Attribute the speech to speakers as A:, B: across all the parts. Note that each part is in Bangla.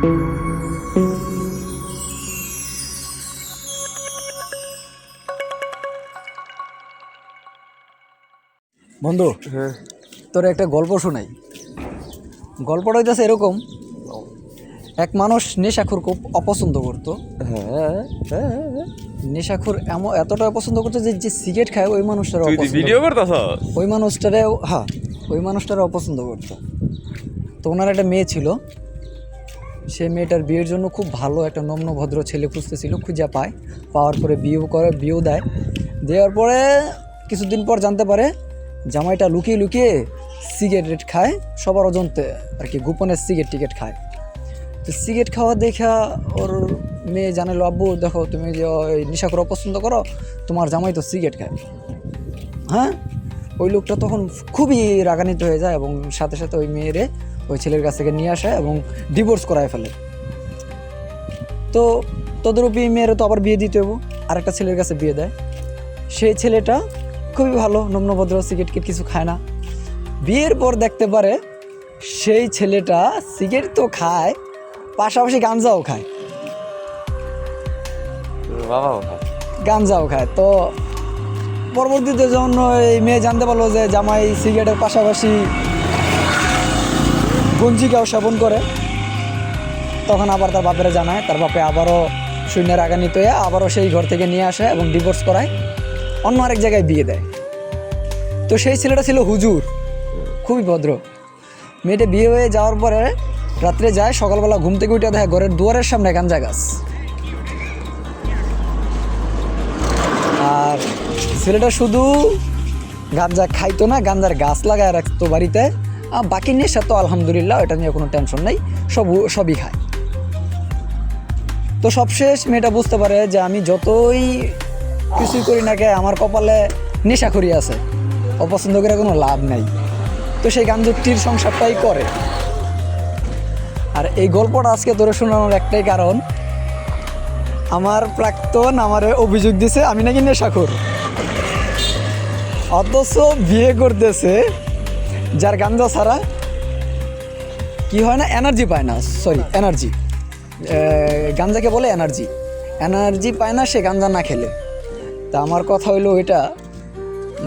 A: বন্ধু, তোর একটা গল্প শোনাই। গল্পটা হইতেছে এরকম, এক মানুষ নেশাখোর খুব অপছন্দ করতো। নেশাখোর এতটা অপছন্দ করতো যে যে সিগারেট খায় ওই মানুষটার ওই মানুষটারে অপছন্দ করতো। তো ওনার একটা মেয়ে ছিল, সে মেয়েটার বিয়ের জন্য খুব ভালো একটা নম্র ভদ্র ছেলে খুঁজতেছিল, খুঁজে পাওয়ার পরে বিয়েও দেয়। দেওয়ার পরে কিছুদিন পর জানতে পারে জামাইটা লুকিয়ে লুকিয়ে সিগারেট খায়, সবার অজান্তে আর কি, গোপনে সিগারেট খায়। তো সিগারেট খাওয়া দেখা ওর মেয়ে জানালো, আব্বু দেখো তুমি যে ওই নেশাখোর অপছন্দ করো, তোমার জামাই তো সিগারেট খায়। হ্যাঁ, ওই লোকটা তখন খুবই রাগান্বিত হয়ে যায় এবং সাথে সাথে ওই মেয়েরে ওই ছেলের কাছ থেকে নিয়ে আসে এবং ডিভোর্স করায় ফেলে। তো তদরূপী মেয়েরও তো আবার বিয়ে দিতে হবো, আরেকটা ছেলের কাছে বিয়ে দেয়। সেই ছেলেটা খুবই ভালো, নম্রভদ্র, সিগারেট কিছু খায় না। বিয়ের পর দেখতে পারে সেই ছেলেটা সিগারেট তো খায়, পাশাপাশি গাঞ্জাও খায়। তো পরবর্তীতে যখন এই মেয়ে জানতে পারলো যে জামাই সিগারেটের পাশাপাশি গঞ্জিকাও সেবন করে, তখন আবার তার বাপেরা জানায়। তার বাপে আবারও শূন্যের রাগান্বিত হয়ে আবারও সেই ঘর থেকে নিয়ে আসে এবং ডিভোর্স করায়, অন্য আরেক জায়গায় বিয়ে দেয়। তো সেই ছেলেটা ছিল হুজুর, খুবই ভদ্র। মেয়েটা বিয়ে হয়ে যাওয়ার পরে রাত্রে যায়, সকালবেলা ঘুম থেকে উঠে দেখে ঘরের দুয়ারের সামনে গাঞ্জা গাছ। আর ছেলেটা শুধু গাঞ্জা খাইতো না, গাঞ্জার গাছ লাগায় রাখতো বাড়িতে। বাকি নেশা তো আলহামদুলিল্লাহ, এটা নিয়ে কোনো টেনশন নেই, সবই খায়। তো সবশেষ মেয়েটা বুঝতে পারে যে আমি যতই কিছুই করি না কে, আমার কপালে নেশাখুরি আছে, অপছন্দ করে কোনো লাভ নাই। তো সেই গাঞ্জুকটির সংসারটাই করে। আর এই গল্পটা আজকে তোরে শোনানোর একটাই কারণ, আমার প্রাক্তন আমার অভিযোগ দিছে আমি নাকি নেশাখোর, অথচ বিয়ে করতেছে যার গাঞ্জা ছাড়া কি হয় না, এনার্জি পায় না। এনার্জি, গাঞ্জাকে বলে এনার্জি পায় না সে গাঞ্জা না খেলে। তা আমার কথা হইলো ওইটা,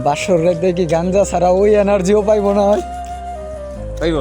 A: বাসর রাতে কি গাঞ্জা ছাড়া ওই এনার্জিও পাইব না? হয় পাইব।